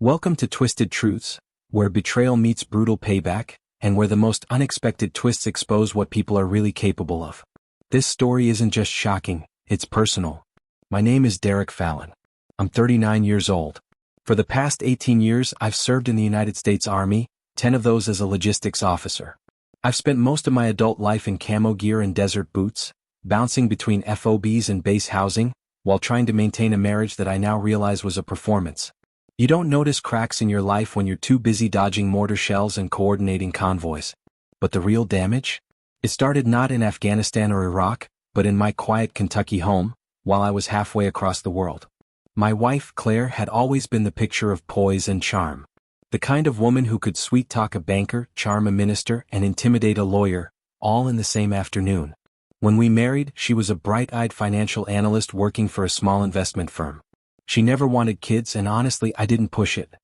Welcome to Twisted Truths, where betrayal meets brutal payback, and where the most unexpected twists expose what people are really capable of. This story isn't just shocking, it's personal. My name is Derek Fallon. I'm 39 years old. For the past 18 years, I've served in the United States Army, 10 of those as a logistics officer. I've spent most of my adult life in camo gear and desert boots, bouncing between FOBs and base housing, while trying to maintain a marriage that I now realize was a performance. You don't notice cracks in your life when you're too busy dodging mortar shells and coordinating convoys. But the real damage? It started not in Afghanistan or Iraq, but in my quiet Kentucky home, while I was halfway across the world. My wife, Claire, had always been the picture of poise and charm. The kind of woman who could sweet-talk a banker, charm a minister, and intimidate a lawyer, all in the same afternoon. When we married, she was a bright-eyed financial analyst working for a small investment firm. She never wanted kids, and honestly, I didn't push it.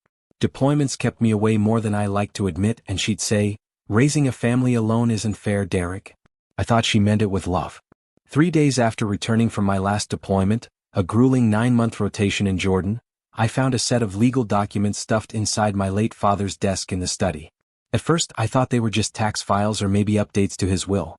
Deployments kept me away more than I liked to admit, and she'd say, "Raising a family alone isn't fair, Derek." I thought she meant it with love. 3 days after returning from my last deployment, a grueling 9-month rotation in Jordan, I found a set of legal documents stuffed inside my late father's desk in the study. At first, I thought they were just tax files or maybe updates to his will.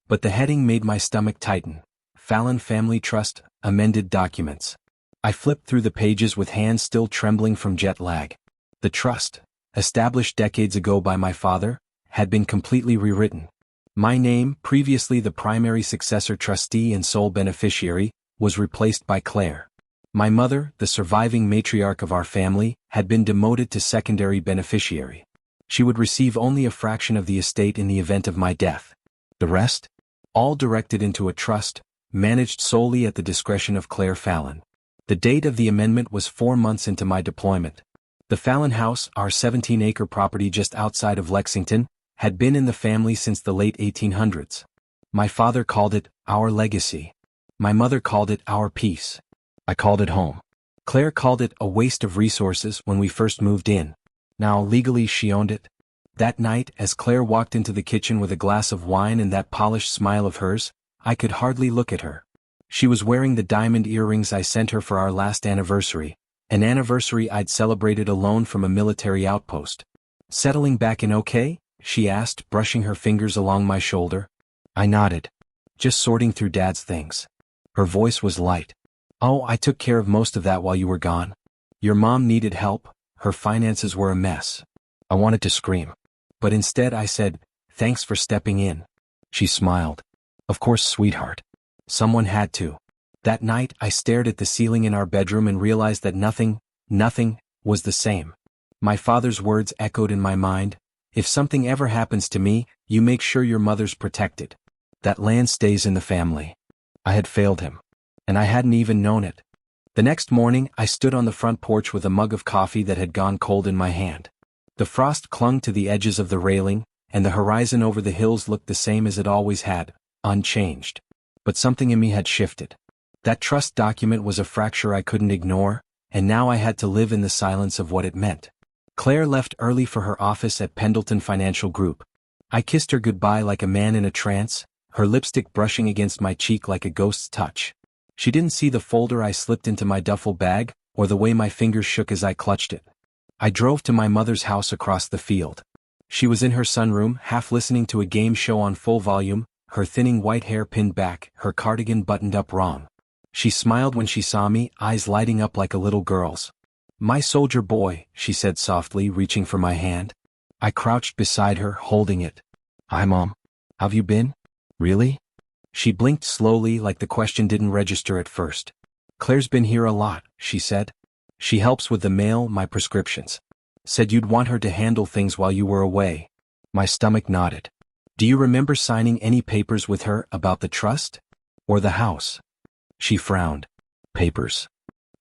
But the heading made my stomach tighten. Fallon Family Trust, amended documents. I flipped through the pages with hands still trembling from jet lag. The trust, established decades ago by my father, had been completely rewritten. My name, previously the primary successor trustee and sole beneficiary, was replaced by Claire. My mother, the surviving matriarch of our family, had been demoted to secondary beneficiary. She would receive only a fraction of the estate in the event of my death. The rest? All directed into a trust, managed solely at the discretion of Claire Fallon. The date of the amendment was 4 months into my deployment. The Fallon house, our 17-acre property just outside of Lexington, had been in the family since the late 1800s. My father called it our legacy. My mother called it our peace. I called it home. Claire called it a waste of resources when we first moved in. Now legally she owned it. That night, as Claire walked into the kitchen with a glass of wine and that polished smile of hers, I could hardly look at her. She was wearing the diamond earrings I sent her for our last anniversary, an anniversary I'd celebrated alone from a military outpost. "Settling back in okay?" she asked, brushing her fingers along my shoulder. I nodded. "Just sorting through Dad's things." Her voice was light. "Oh, I took care of most of that while you were gone. Your mom needed help, her finances were a mess." I wanted to scream. But instead I said, "Thanks for stepping in." She smiled. "Of course, sweetheart. Someone had to." That night, I stared at the ceiling in our bedroom and realized that nothing was the same. My father's words echoed in my mind, "If something ever happens to me, you make sure your mother's protected. That land stays in the family." I had failed him. And I hadn't even known it. The next morning, I stood on the front porch with a mug of coffee that had gone cold in my hand. The frost clung to the edges of the railing, and the horizon over the hills looked the same as it always had, unchanged. But something in me had shifted. That trust document was a fracture I couldn't ignore, and now I had to live in the silence of what it meant. Claire left early for her office at Pendleton Financial Group. I kissed her goodbye like a man in a trance, her lipstick brushing against my cheek like a ghost's touch. She didn't see the folder I slipped into my duffel bag, or the way my fingers shook as I clutched it. I drove to my mother's house across the field. She was in her sunroom, half listening to a game show on full volume, her thinning white hair pinned back, her cardigan buttoned up wrong. She smiled when she saw me, eyes lighting up like a little girl's. "My soldier boy," she said softly, reaching for my hand. I crouched beside her, holding it. "Hi, Mom. How've you been? Really?" She blinked slowly, like the question didn't register at first. "Claire's been here a lot," she said. "She helps with the mail, my prescriptions. Said you'd want her to handle things while you were away." My stomach nodded. "Do you remember signing any papers with her about the trust? Or the house?" She frowned. "Papers."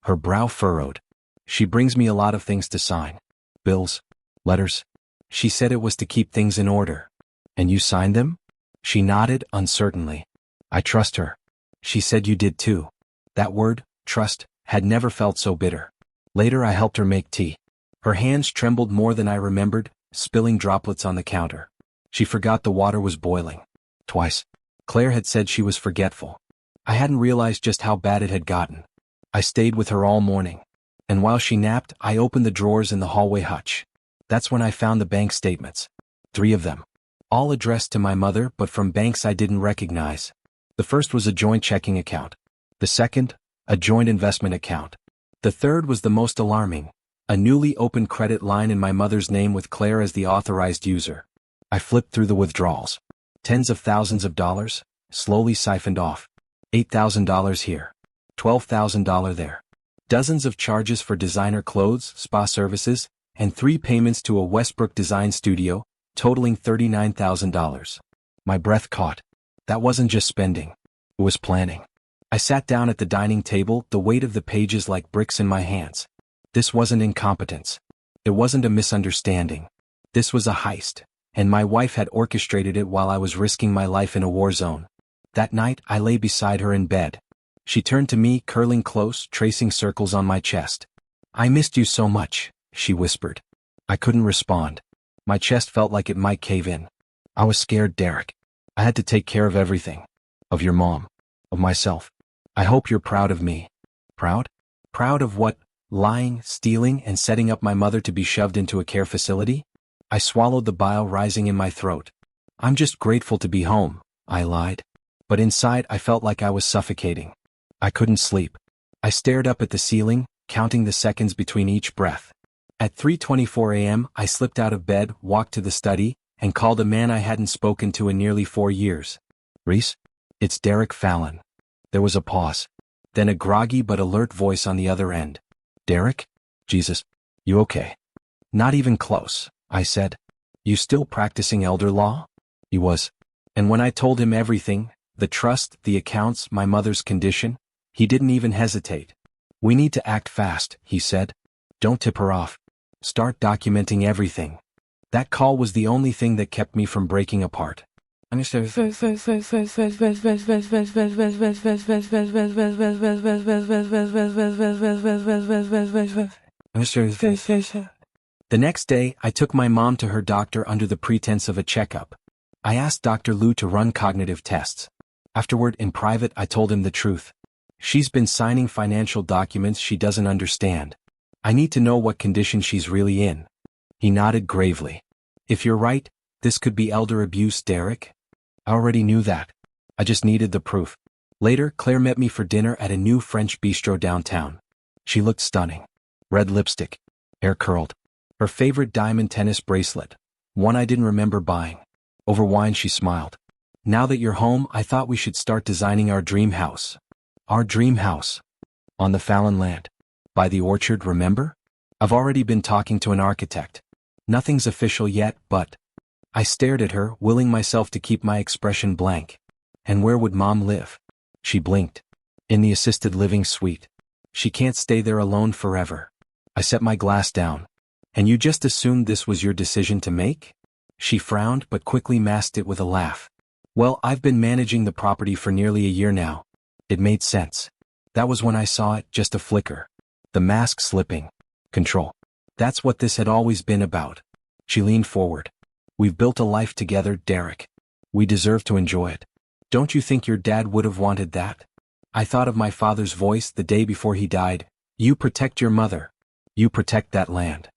Her brow furrowed. "She brings me a lot of things to sign. Bills. Letters. She said it was to keep things in order." "And you signed them?" She nodded uncertainly. "I trust her." "She said you did too." That word, trust, had never felt so bitter. Later I helped her make tea. Her hands trembled more than I remembered, spilling droplets on the counter. She forgot the water was boiling. Twice. Claire had said she was forgetful. I hadn't realized just how bad it had gotten. I stayed with her all morning. And while she napped, I opened the drawers in the hallway hutch. That's when I found the bank statements. 3 of them. All addressed to my mother, but from banks I didn't recognize. The first was a joint checking account. The second, a joint investment account. The third was the most alarming. A newly opened credit line in my mother's name with Claire as the authorized user. I flipped through the withdrawals. Tens of thousands of dollars, slowly siphoned off. $8,000 here. $12,000 there. Dozens of charges for designer clothes, spa services, and 3 payments to a Westbrook design studio, totaling $39,000. My breath caught. That wasn't just spending. It was planning. I sat down at the dining table, the weight of the pages like bricks in my hands. This wasn't incompetence. It wasn't a misunderstanding. This was a heist, and my wife had orchestrated it while I was risking my life in a war zone. That night, I lay beside her in bed. She turned to me, curling close, tracing circles on my chest. "I missed you so much," she whispered. I couldn't respond. My chest felt like it might cave in. I was scared, Derek. I had to take care of everything. Of your mom. Of myself. "I hope you're proud of me." Proud? Proud of what? Lying, stealing, and setting up my mother to be shoved into a care facility? I swallowed the bile rising in my throat. "I'm just grateful to be home," I lied. But inside I felt like I was suffocating. I couldn't sleep. I stared up at the ceiling, counting the seconds between each breath. At 3:24 a.m., I slipped out of bed, walked to the study, and called a man I hadn't spoken to in nearly 4 years. "Reese? It's Derek Fallon." There was a pause. Then a groggy but alert voice on the other end. "Derek? Jesus. You okay?" "Not even close," I said. "You still practicing elder law?" He was. And when I told him everything, the trust, the accounts, my mother's condition, he didn't even hesitate. "We need to act fast," he said. "Don't tip her off. Start documenting everything." That call was the only thing that kept me from breaking apart. The next day, I took my mom to her doctor under the pretense of a checkup. I asked Dr. Liu to run cognitive tests. Afterward, in private, I told him the truth. "She's been signing financial documents she doesn't understand. I need to know what condition she's really in." He nodded gravely. "If you're right, this could be elder abuse, Derek." I already knew that. I just needed the proof. Later, Claire met me for dinner at a new French bistro downtown. She looked stunning. Red lipstick. Hair curled. Her favorite diamond tennis bracelet. One I didn't remember buying. Over wine she smiled. "Now that you're home, I thought we should start designing our dream house." Our dream house. On the Fallon land. By the orchard, remember? "I've already been talking to an architect. Nothing's official yet, but..." I stared at her, willing myself to keep my expression blank. "And where would Mom live?" She blinked. "In the assisted living suite. She can't stay there alone forever." I set my glass down. "And you just assumed this was your decision to make?" She frowned but quickly masked it with a laugh. "Well, I've been managing the property for nearly a year now. It made sense. That was when I saw it, just a flicker. The mask slipping. Control. That's what this had always been about." She leaned forward. "We've built a life together, Derek. We deserve to enjoy it. Don't you think your dad would have wanted that?" I thought of my father's voice the day before he died. "You protect your mother. You protect that land."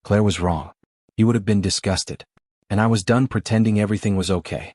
Claire was wrong. He would have been disgusted. And I was done pretending everything was okay.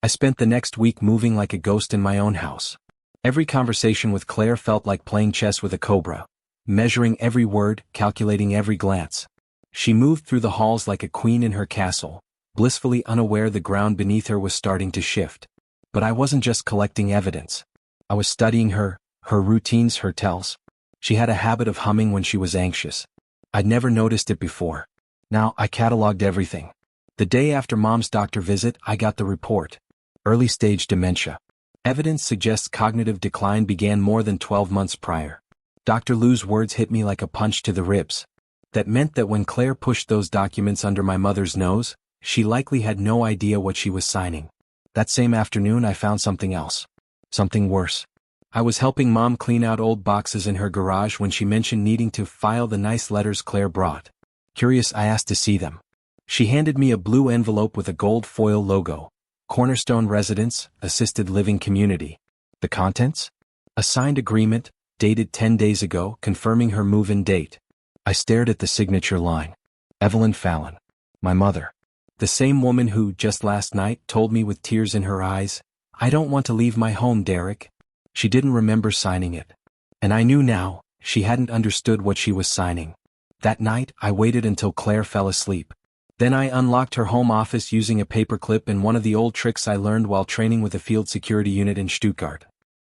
I spent the next week moving like a ghost in my own house. Every conversation with Claire felt like playing chess with a cobra, measuring every word, calculating every glance. She moved through the halls like a queen in her castle, blissfully unaware the ground beneath her was starting to shift. But I wasn't just collecting evidence. I was studying her routines, her tells. She had a habit of humming when she was anxious. I'd never noticed it before. Now I cataloged everything. The day after Mom's doctor visit, I got the report. Early stage dementia. Evidence suggests cognitive decline began more than 12 months prior. Dr. Liu's words hit me like a punch to the ribs. That meant that when Claire pushed those documents under my mother's nose, she likely had no idea what she was signing. That same afternoon I found something else. Something worse. I was helping Mom clean out old boxes in her garage when she mentioned needing to file the nice letters Claire brought. Curious, I asked to see them. She handed me a blue envelope with a gold foil logo. Cornerstone Residence, Assisted Living Community. The contents? A signed agreement, dated 10 days ago, confirming her move-in date. I stared at the signature line. Evelyn Fallon. My mother. The same woman who, just last night, told me with tears in her eyes, "I don't want to leave my home, Derek." She didn't remember signing it. And I knew now, she hadn't understood what she was signing. That night, I waited until Claire fell asleep. Then I unlocked her home office using a paperclip and one of the old tricks I learned while training with a field security unit in Stuttgart.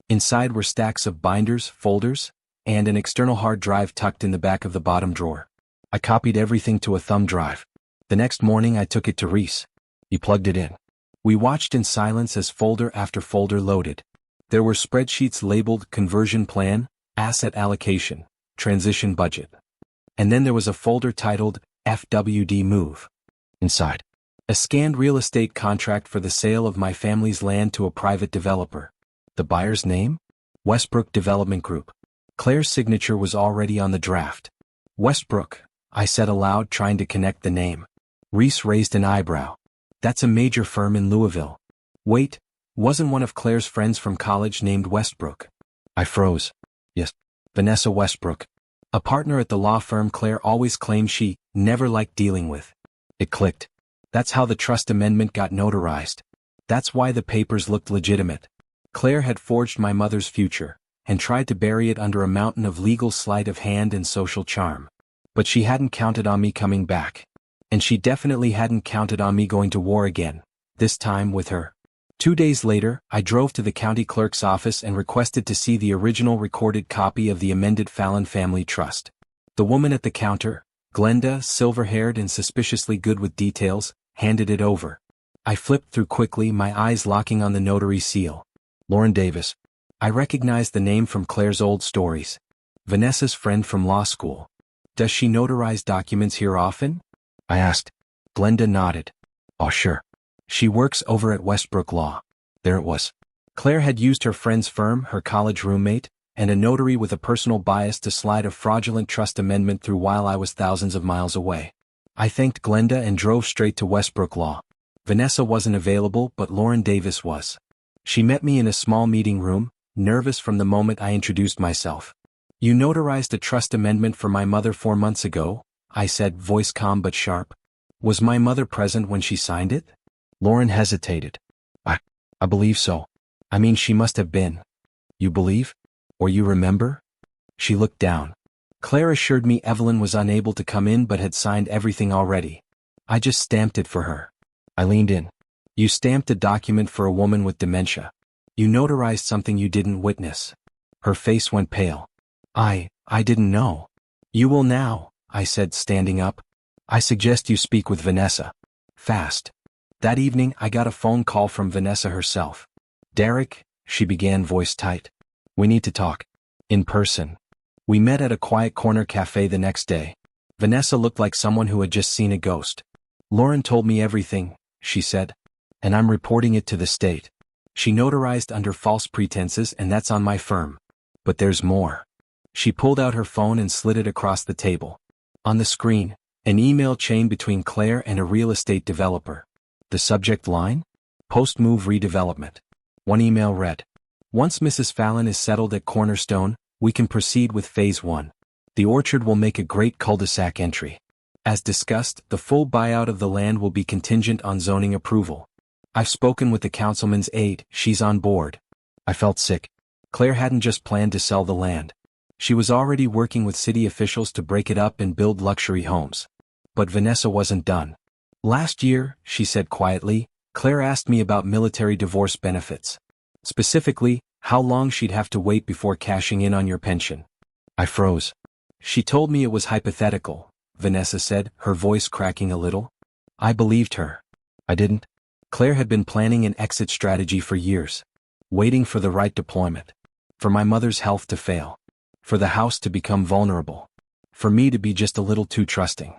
Inside were stacks of binders, folders, and an external hard drive tucked in the back of the bottom drawer. I copied everything to a thumb drive. The next morning I took it to Reese. He plugged it in. We watched in silence as folder after folder loaded. There were spreadsheets labeled conversion plan, asset allocation, transition budget. And then there was a folder titled FWD move. Inside, a scanned real estate contract for the sale of my family's land to a private developer. The buyer's name? Westbrook Development Group. Claire's signature was already on the draft. Westbrook, I said aloud, trying to connect the name. Reese raised an eyebrow. That's a major firm in Louisville. Wait, wasn't one of Claire's friends from college named Westbrook? I froze. Yes, Vanessa Westbrook. A partner at the law firm Claire always claimed she never liked dealing with. It clicked. That's how the trust amendment got notarized. That's why the papers looked legitimate. Claire had forged my mother's future, and tried to bury it under a mountain of legal sleight of hand and social charm. But she hadn't counted on me coming back. And she definitely hadn't counted on me going to war again, this time with her. 2 days later, I drove to the county clerk's office and requested to see the original recorded copy of the amended Fallon Family Trust. The woman at the counter, Glenda, silver-haired and suspiciously good with details, handed it over. I flipped through quickly, my eyes locking on the notary seal. Lauren Davis. I recognized the name from Claire's old stories. Vanessa's friend from law school. Does she notarize documents here often? I asked. Glenda nodded. Oh, sure. She works over at Westbrook Law. There it was. Claire had used her friend's firm, her college roommate, and a notary with a personal bias to slide a fraudulent trust amendment through while I was thousands of miles away. I thanked Glenda and drove straight to Westbrook Law. Vanessa wasn't available, but Lauren Davis was. She met me in a small meeting room, nervous from the moment I introduced myself. You notarized a trust amendment for my mother 4 months ago, I said, voice calm but sharp. Was my mother present when she signed it? Lauren hesitated. I believe so. I mean, she must have been. You believe? Or you remember? She looked down. Claire assured me Evelyn was unable to come in but had signed everything already. I just stamped it for her. I leaned in. You stamped a document for a woman with dementia. You notarized something you didn't witness. Her face went pale. I didn't know. You will now, I said, standing up. I suggest you speak with Vanessa. Fast. That evening I got a phone call from Vanessa herself. Derek, she began, voice tight. We need to talk. In person. We met at a quiet corner cafe the next day. Vanessa looked like someone who had just seen a ghost. Lauren told me everything, she said. And I'm reporting it to the state. She notarized under false pretenses, and that's on my firm. But there's more. She pulled out her phone and slid it across the table. On the screen, an email chain between Claire and a real estate developer. The subject line? Post-move redevelopment. One email read, once Mrs. Fallon is settled at Cornerstone, we can proceed with Phase 1. The orchard will make a great cul-de-sac entry. As discussed, the full buyout of the land will be contingent on zoning approval. I've spoken with the councilman's aide, she's on board. I felt sick. Claire hadn't just planned to sell the land. She was already working with city officials to break it up and build luxury homes. But Vanessa wasn't done. Last year, she said quietly, Claire asked me about military divorce benefits. Specifically, how long she'd have to wait before cashing in on your pension. I froze. She told me it was hypothetical, Vanessa said, her voice cracking a little. I believed her. I didn't. Claire had been planning an exit strategy for years. Waiting for the right deployment. For my mother's health to fail. For the house to become vulnerable. For me to be just a little too trusting.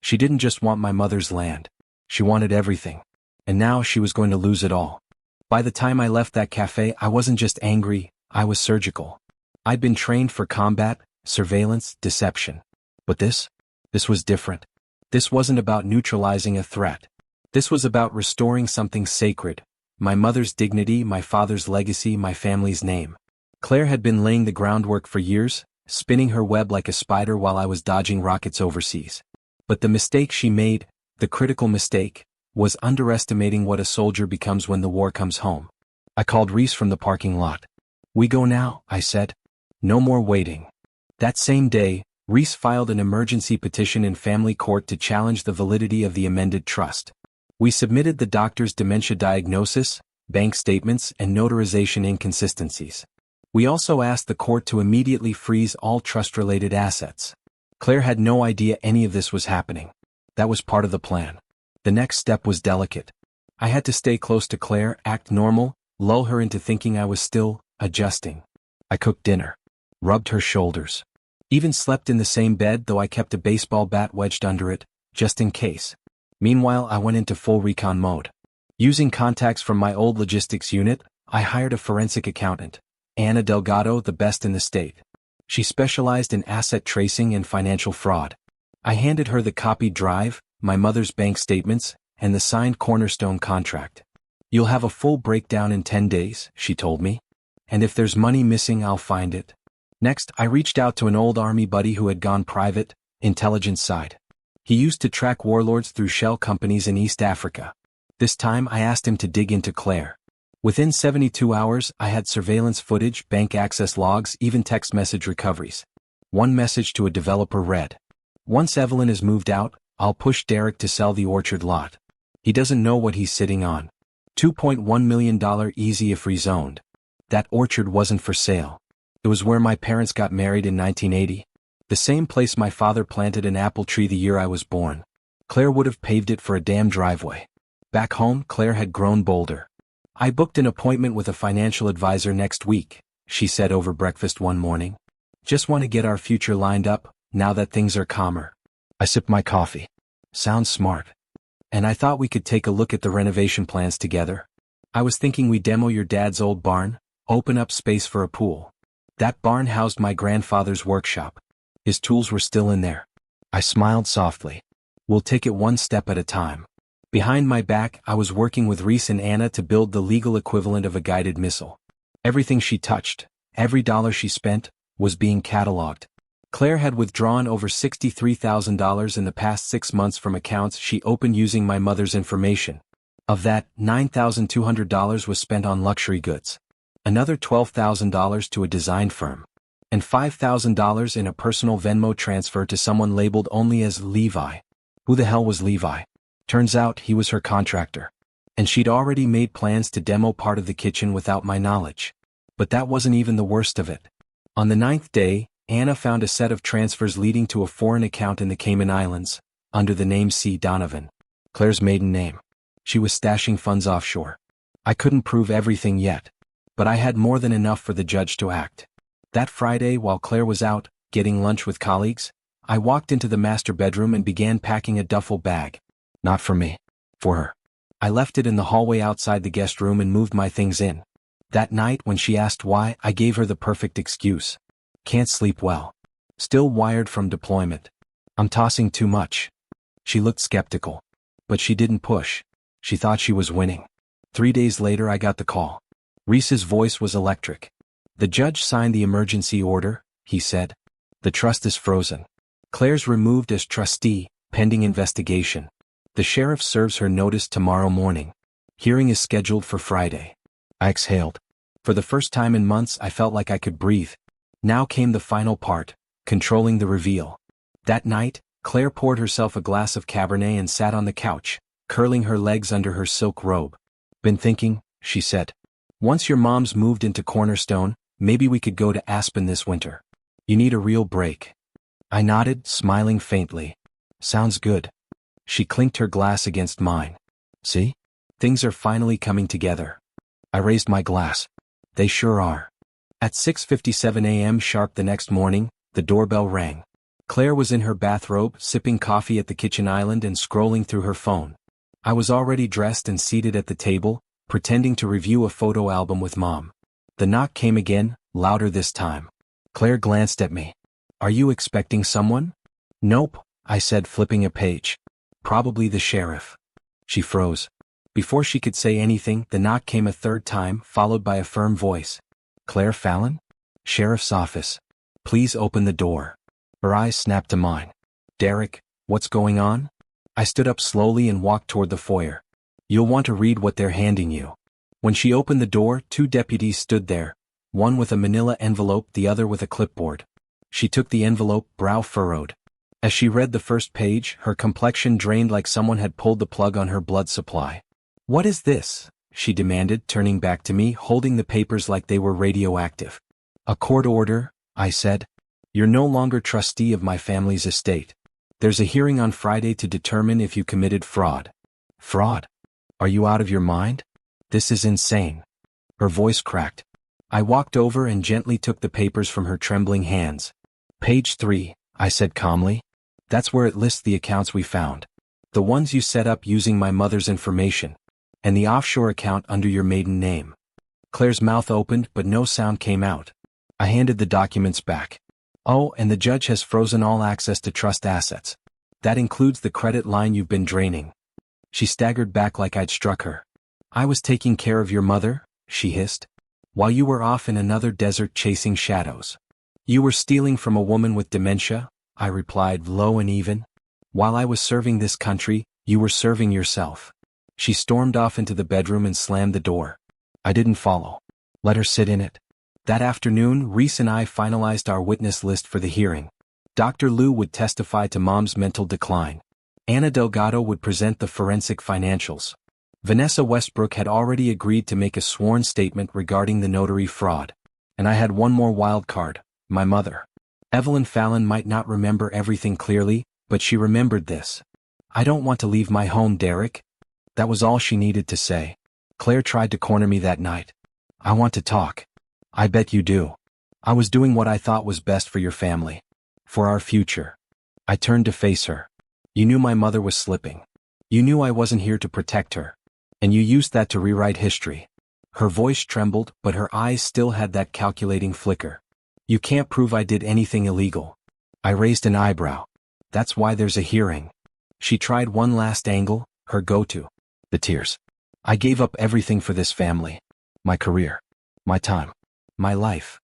She didn't just want my mother's land. She wanted everything. And now she was going to lose it all. By the time I left that cafe, I wasn't just angry, I was surgical. I'd been trained for combat, surveillance, deception. But this was different. This wasn't about neutralizing a threat. This was about restoring something sacred. My mother's dignity, my father's legacy, my family's name. Claire had been laying the groundwork for years, spinning her web like a spider while I was dodging rockets overseas. But the mistake she made, the critical mistake, was underestimating what a soldier becomes when the war comes home. I called Reese from the parking lot. "We go now," I said. "No more waiting." That same day, Reese filed an emergency petition in family court to challenge the validity of the amended trust. We submitted the doctor's dementia diagnosis, bank statements, and notarization inconsistencies. We also asked the court to immediately freeze all trust-related assets. Claire had no idea any of this was happening. That was part of the plan. The next step was delicate. I had to stay close to Claire, act normal, lull her into thinking I was still adjusting. I cooked dinner, rubbed her shoulders, even slept in the same bed, though I kept a baseball bat wedged under it, just in case. Meanwhile, I went into full recon mode. Using contacts from my old logistics unit, I hired a forensic accountant, Anna Delgado, the best in the state. She specialized in asset tracing and financial fraud. I handed her the copied drive, my mother's bank statements, and the signed cornerstone contract. "You'll have a full breakdown in 10 days, she told me. "And if there's money missing, I'll find it." Next, I reached out to an old army buddy who had gone private, intelligence side. He used to track warlords through shell companies in East Africa. This time I asked him to dig into Claire. Within 72 hours, I had surveillance footage, bank access logs, even text message recoveries. One message to a developer read, "Once Evelyn is moved out, I'll push Derek to sell the orchard lot. He doesn't know what he's sitting on. $2.1 million easy if rezoned." That orchard wasn't for sale. It was where my parents got married in 1980. The same place my father planted an apple tree the year I was born. Claire would have paved it for a damn driveway. Back home, Claire had grown bolder. "I booked an appointment with a financial advisor next week," she said over breakfast one morning. "Just want to get our future lined up, now that things are calmer." I sipped my coffee. Sounds smart. "And I thought we could take a look at the renovation plans together. I was thinking we demo your dad's old barn, open up space for a pool." That barn housed my grandfather's workshop. His tools were still in there. I smiled softly. "We'll take it one step at a time." Behind my back, I was working with Reese and Anna to build the legal equivalent of a guided missile. Everything she touched, every dollar she spent, was being cataloged. Claire had withdrawn over $63,000 in the past 6 months from accounts she opened using my mother's information. Of that, $9,200 was spent on luxury goods. Another $12,000 to a design firm. And $5,000 in a personal Venmo transfer to someone labeled only as Levi. Who the hell was Levi? Turns out he was her contractor. And she'd already made plans to demo part of the kitchen without my knowledge. But that wasn't even the worst of it. On the 9th day, Anna found a set of transfers leading to a foreign account in the Cayman Islands, under the name C. Donovan. Claire's maiden name. She was stashing funds offshore. I couldn't prove everything yet. But I had more than enough for the judge to act. That Friday, while Claire was out, getting lunch with colleagues, I walked into the master bedroom and began packing a duffel bag. Not for me. For her. I left it in the hallway outside the guest room and moved my things in. That night, when she asked why, I gave her the perfect excuse. Can't sleep well. Still wired from deployment. I'm tossing too much. She looked skeptical. But she didn't push. She thought she was winning. 3 days later, I got the call. Reese's voice was electric. "The judge signed the emergency order," he said. "The trust is frozen. Claire's removed as trustee, pending investigation. The sheriff serves her notice tomorrow morning. Hearing is scheduled for Friday." I exhaled. For the first time in months, I felt like I could breathe. Now came the final part, controlling the reveal. That night, Claire poured herself a glass of Cabernet and sat on the couch, curling her legs under her silk robe. "Been thinking," she said. "Once your mom's moved into Cornerstone, maybe we could go to Aspen this winter. You need a real break." I nodded, smiling faintly. "Sounds good." She clinked her glass against mine. "See? Things are finally coming together." I raised my glass. "They sure are." At 6:57 a.m. sharp the next morning, the doorbell rang. Claire was in her bathrobe, sipping coffee at the kitchen island and scrolling through her phone. I was already dressed and seated at the table, pretending to review a photo album with Mom. The knock came again, louder this time. Claire glanced at me. "Are you expecting someone?" "Nope," I said, flipping a page. "Probably the sheriff." She froze. Before she could say anything, the knock came a third time, followed by a firm voice. "Claire Fallon?" Sheriff's office. Please open the door. Her eyes snapped to mine. Derek, what's going on? I stood up slowly and walked toward the foyer. You'll want to read what they're handing you. When she opened the door, 2 deputies stood there, one with a manila envelope, the other with a clipboard. She took the envelope, brow furrowed. As she read the first page, her complexion drained like someone had pulled the plug on her blood supply. What is this? She demanded, turning back to me, holding the papers like they were radioactive. A court order, I said. You're no longer trustee of my family's estate. There's a hearing on Friday to determine if you committed fraud. Fraud? Are you out of your mind? This is insane. Her voice cracked. I walked over and gently took the papers from her trembling hands. Page 3, I said calmly. That's where it lists the accounts we found. The ones you set up using my mother's information. And the offshore account under your maiden name. Claire's mouth opened, but no sound came out. I handed the documents back. Oh, and the judge has frozen all access to trust assets. That includes the credit line you've been draining. She staggered back like I'd struck her. I was taking care of your mother, she hissed, while you were off in another desert chasing shadows. You were stealing from a woman with dementia, I replied low and even. While I was serving this country, you were serving yourself. She stormed off into the bedroom and slammed the door. I didn't follow. Let her sit in it. That afternoon, Reese and I finalized our witness list for the hearing. Dr. Liu would testify to Mom's mental decline. Ana Delgado would present the forensic financials. Vanessa Westbrook had already agreed to make a sworn statement regarding the notary fraud. And I had one more wild card, my mother. Evelyn Fallon might not remember everything clearly, but she remembered this. I don't want to leave my home, Derek. That was all she needed to say. Claire tried to corner me that night. I want to talk. I bet you do. I was doing what I thought was best for your family. For our future. I turned to face her. You knew my mother was slipping. You knew I wasn't here to protect her. And you used that to rewrite history. Her voice trembled, but her eyes still had that calculating flicker. You can't prove I did anything illegal. I raised an eyebrow. That's why there's a hearing. She tried one last angle, her go-to. The tears. I gave up everything for this family. My career. My time. My life.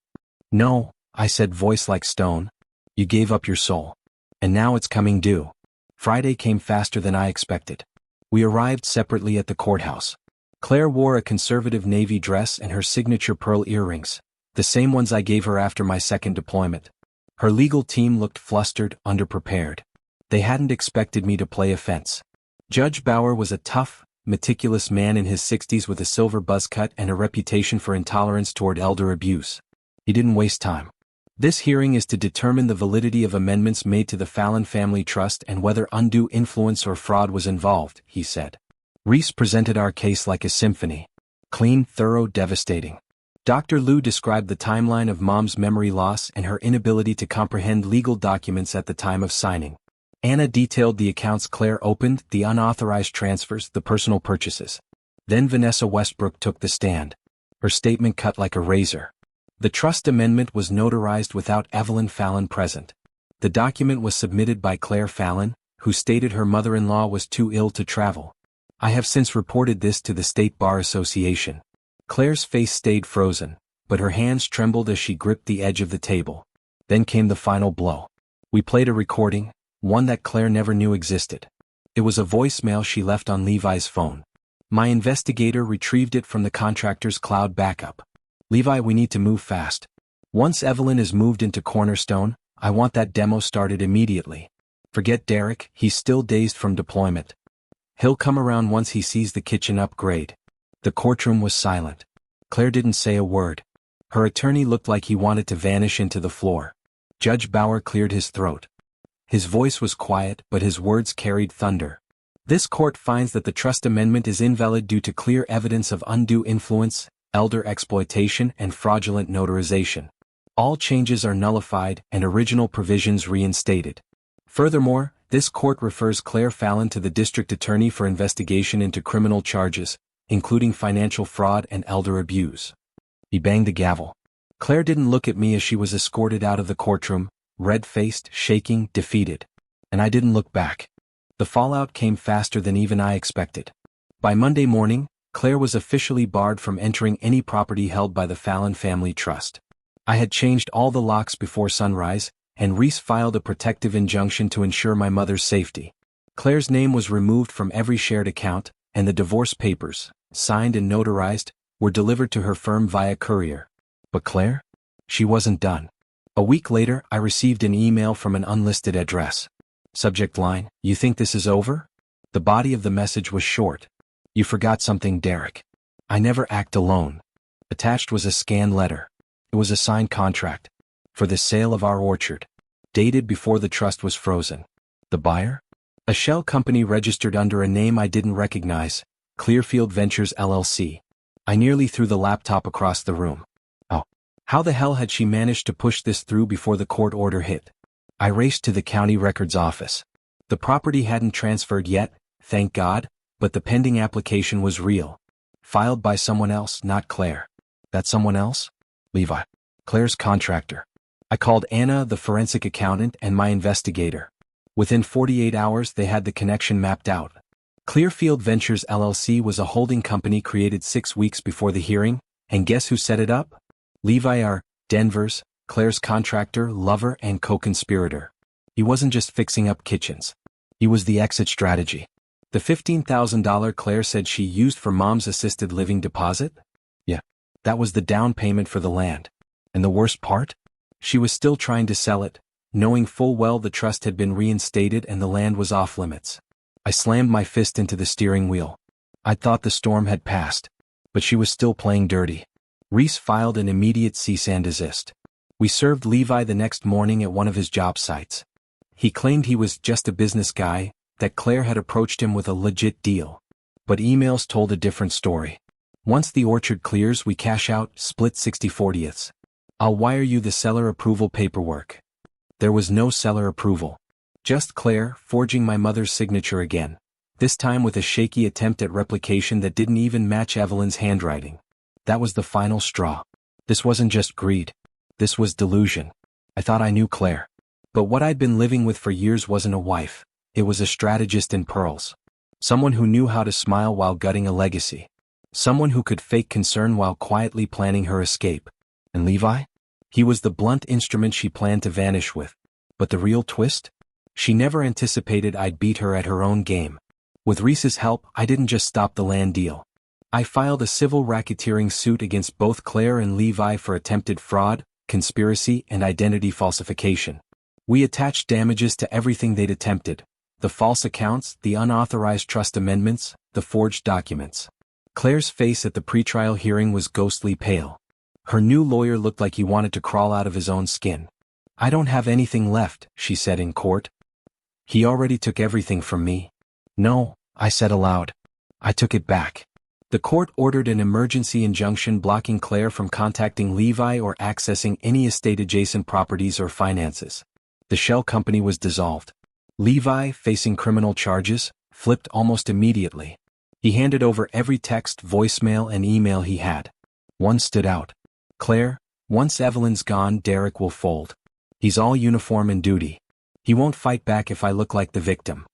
No, I said, voice like stone. You gave up your soul. And now it's coming due. Friday came faster than I expected. We arrived separately at the courthouse. Claire wore a conservative navy dress and her signature pearl earrings, the same ones I gave her after my second deployment. Her legal team looked flustered, underprepared. They hadn't expected me to play offense. Judge Bauer was a tough, meticulous man in his 60s with a silver buzz cut and a reputation for intolerance toward elder abuse. He didn't waste time. This hearing is to determine the validity of amendments made to the Fallon Family Trust and whether undue influence or fraud was involved, he said. Reese presented our case like a symphony. Clean, thorough, devastating. Dr. Liu described the timeline of Mom's memory loss and her inability to comprehend legal documents at the time of signing. Anna detailed the accounts Claire opened, the unauthorized transfers, the personal purchases. Then Vanessa Westbrook took the stand. Her statement cut like a razor. The trust amendment was notarized without Evelyn Fallon present. The document was submitted by Claire Fallon, who stated her mother-in-law was too ill to travel. I have since reported this to the State Bar Association. Claire's face stayed frozen, but her hands trembled as she gripped the edge of the table. Then came the final blow. We played a recording, one that Claire never knew existed. It was a voicemail she left on Levi's phone. My investigator retrieved it from the contractor's cloud backup. Levi, we need to move fast. Once Evelyn is moved into Cornerstone, I want that demo started immediately. Forget Derek, he's still dazed from deployment. He'll come around once he sees the kitchen upgrade. The courtroom was silent. Claire didn't say a word. Her attorney looked like he wanted to vanish into the floor. Judge Bauer cleared his throat. His voice was quiet, but his words carried thunder. This court finds that the trust amendment is invalid due to clear evidence of undue influence, elder exploitation, and fraudulent notarization. All changes are nullified and original provisions reinstated. Furthermore, this court refers Claire Fallon to the district attorney for investigation into criminal charges, including financial fraud and elder abuse. He banged the gavel. Claire didn't look at me as she was escorted out of the courtroom, red-faced, shaking, defeated. And I didn't look back. The fallout came faster than even I expected. By Monday morning, Claire was officially barred from entering any property held by the Fallon Family Trust. I had changed all the locks before sunrise, and Reese filed a protective injunction to ensure my mother's safety. Claire's name was removed from every shared account, and the divorce papers, signed and notarized, were delivered to her firm via courier. But Claire? She wasn't done. A week later, I received an email from an unlisted address. Subject line, "You think this is over?" The body of the message was short. "You forgot something, Derek. I never act alone." Attached was a scanned letter. It was a signed contract for the sale of our orchard, dated before the trust was frozen. The buyer? A shell company registered under a name I didn't recognize, Clearfield Ventures LLC. I nearly threw the laptop across the room. Oh, how the hell had she managed to push this through before the court order hit? I raced to the county records office. The property hadn't transferred yet, thank God, but the pending application was real. Filed by someone else, not Claire. That someone else? Levi, Claire's contractor. I called Anna, the forensic accountant, and my investigator. Within 48 hours, they had the connection mapped out. Clearfield Ventures LLC was a holding company created 6 weeks before the hearing, and guess who set it up? Levi R. Denvers, Claire's contractor, lover, and co-conspirator. He wasn't just fixing up kitchens. He was the exit strategy. The $15,000 Claire said she used for Mom's assisted living deposit? Yeah, that was the down payment for the land. And the worst part? She was still trying to sell it, knowing full well the trust had been reinstated and the land was off limits. I slammed my fist into the steering wheel. I'd thought the storm had passed, but she was still playing dirty. Reese filed an immediate cease and desist. We served Levi the next morning at one of his job sites. He claimed he was just a business guy, that Claire had approached him with a legit deal. But emails told a different story. "Once the orchard clears, we cash out, split 60/40ths. I'll wire you the seller approval paperwork." There was no seller approval. Just Claire forging my mother's signature again, this time with a shaky attempt at replication that didn't even match Evelyn's handwriting. That was the final straw. This wasn't just greed. This was delusion. I thought I knew Claire. But what I'd been living with for years wasn't a wife. It was a strategist in pearls. Someone who knew how to smile while gutting a legacy. Someone who could fake concern while quietly planning her escape. And Levi? He was the blunt instrument she planned to vanish with. But the real twist? She never anticipated I'd beat her at her own game. With Reese's help, I didn't just stop the land deal. I filed a civil racketeering suit against both Claire and Levi for attempted fraud, conspiracy, and identity falsification. We attached damages to everything they'd attempted. The false accounts, the unauthorized trust amendments, the forged documents. Claire's face at the pretrial hearing was ghostly pale. Her new lawyer looked like he wanted to crawl out of his own skin. "I don't have anything left," she said in court. "He already took everything from me." "No," I said aloud. "I took it back." The court ordered an emergency injunction blocking Claire from contacting Levi or accessing any estate-adjacent properties or finances. The shell company was dissolved. Levi, facing criminal charges, flipped almost immediately. He handed over every text, voicemail, and email he had. One stood out. "Claire, once Evelyn's gone, Derek will fold. He's all uniform and duty. He won't fight back if I look like the victim."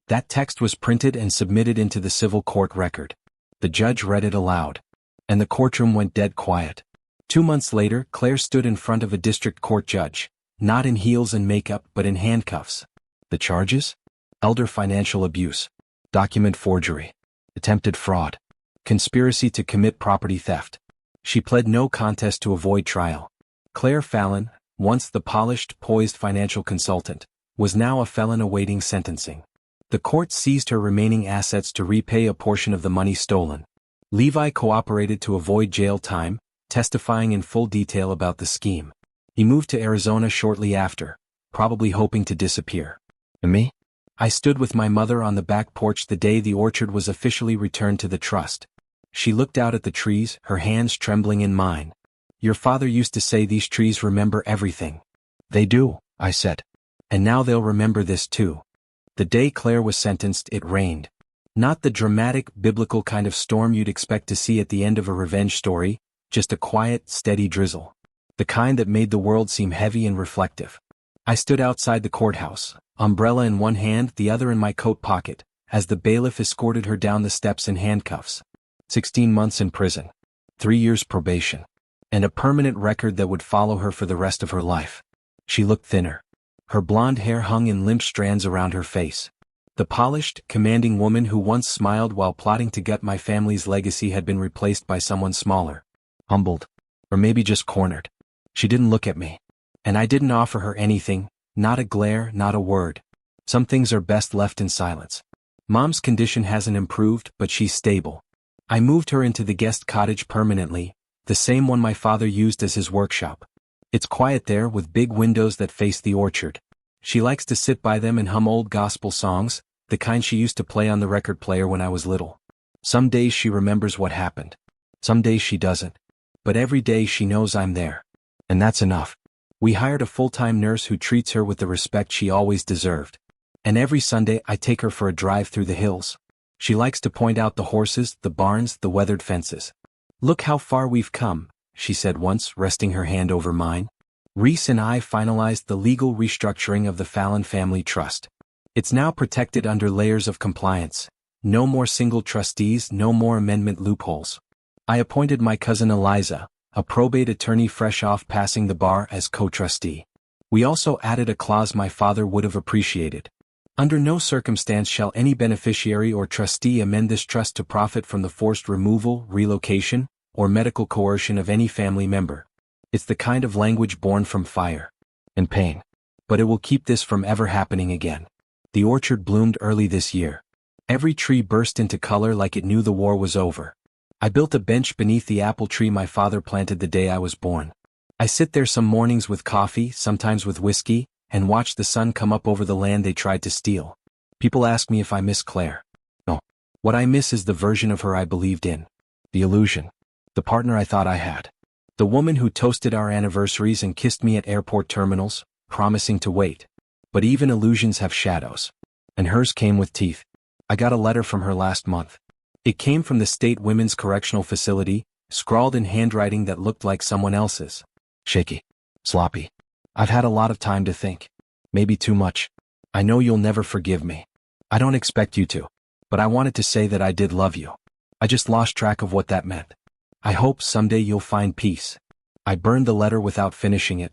That text was printed and submitted into the civil court record. The judge read it aloud. And the courtroom went dead quiet. 2 months later, Claire stood in front of a district court judge, not in heels and makeup but in handcuffs. The charges? Elder financial abuse, document forgery, attempted fraud, conspiracy to commit property theft. She pled no contest to avoid trial. Claire Fallon, once the polished, poised financial consultant, was now a felon awaiting sentencing. The court seized her remaining assets to repay a portion of the money stolen. Levi cooperated to avoid jail time, testifying in full detail about the scheme. He moved to Arizona shortly after, probably hoping to disappear. And me? I stood with my mother on the back porch the day the orchard was officially returned to the trust. She looked out at the trees, her hands trembling in mine. "Your father used to say these trees remember everything." "They do," I said. "And now they'll remember this too." The day Claire was sentenced, it rained. Not the dramatic, biblical kind of storm you'd expect to see at the end of a revenge story, just a quiet, steady drizzle. The kind that made the world seem heavy and reflective. I stood outside the courthouse, umbrella in one hand, the other in my coat pocket, as the bailiff escorted her down the steps in handcuffs. 16 months in prison. 3 years probation. and a permanent record that would follow her for the rest of her life. She looked thinner. Her blonde hair hung in limp strands around her face. The polished, commanding woman who once smiled while plotting to gut my family's legacy had been replaced by someone smaller, humbled, or maybe just cornered. She didn't look at me. And I didn't offer her anything, not a glare, not a word. Some things are best left in silence. Mom's condition hasn't improved, but she's stable. I moved her into the guest cottage permanently, the same one my father used as his workshop. It's quiet there with big windows that face the orchard. She likes to sit by them and hum old gospel songs, the kind she used to play on the record player when I was little. Some days she remembers what happened. Some days she doesn't. But every day she knows I'm there. And that's enough. We hired a full-time nurse who treats her with the respect she always deserved. And every Sunday I take her for a drive through the hills. She likes to point out the horses, the barns, the weathered fences. "Look how far we've come," she said once, resting her hand over mine. "Reese and I finalized the legal restructuring of the Fallon Family Trust. It's now protected under layers of compliance. No more single trustees, no more amendment loopholes. I appointed my cousin Eliza, a probate attorney fresh off passing the bar, as co-trustee. We also added a clause my father would have appreciated. Under no circumstance shall any beneficiary or trustee amend this trust to profit from the forced removal, relocation, or medical coercion of any family member. It's the kind of language born from fire and pain. But it will keep this from ever happening again." The orchard bloomed early this year. Every tree burst into color like it knew the war was over. I built a bench beneath the apple tree my father planted the day I was born. I sit there some mornings with coffee, sometimes with whiskey, and watch the sun come up over the land they tried to steal. People ask me if I miss Claire. No. What I miss is the version of her I believed in. The illusion. The partner I thought I had. The woman who toasted our anniversaries and kissed me at airport terminals, promising to wait. But even illusions have shadows. And hers came with teeth. I got a letter from her last month. It came from the State Women's Correctional Facility, scrawled in handwriting that looked like someone else's. Shaky. Sloppy. "I've had a lot of time to think. Maybe too much. I know you'll never forgive me. I don't expect you to. But I wanted to say that I did love you. I just lost track of what that meant. I hope someday you'll find peace." I burned the letter without finishing it.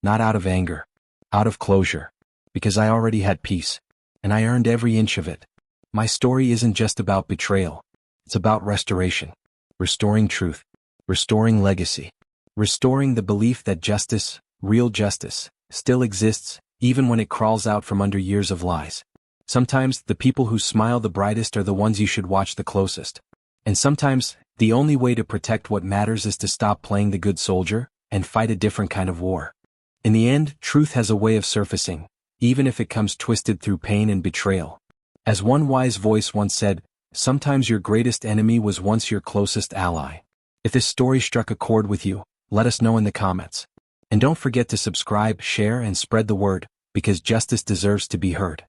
Not out of anger. Out of closure. Because I already had peace. And I earned every inch of it. My story isn't just about betrayal. It's about restoration. Restoring truth. Restoring legacy. Restoring the belief that justice, real justice, still exists, even when it crawls out from under years of lies. Sometimes, the people who smile the brightest are the ones you should watch the closest. And sometimes, the only way to protect what matters is to stop playing the good soldier, and fight a different kind of war. In the end, truth has a way of surfacing, even if it comes twisted through pain and betrayal. As one wise voice once said, sometimes your greatest enemy was once your closest ally. If this story struck a chord with you, let us know in the comments. And don't forget to subscribe, share, and spread the word, because justice deserves to be heard.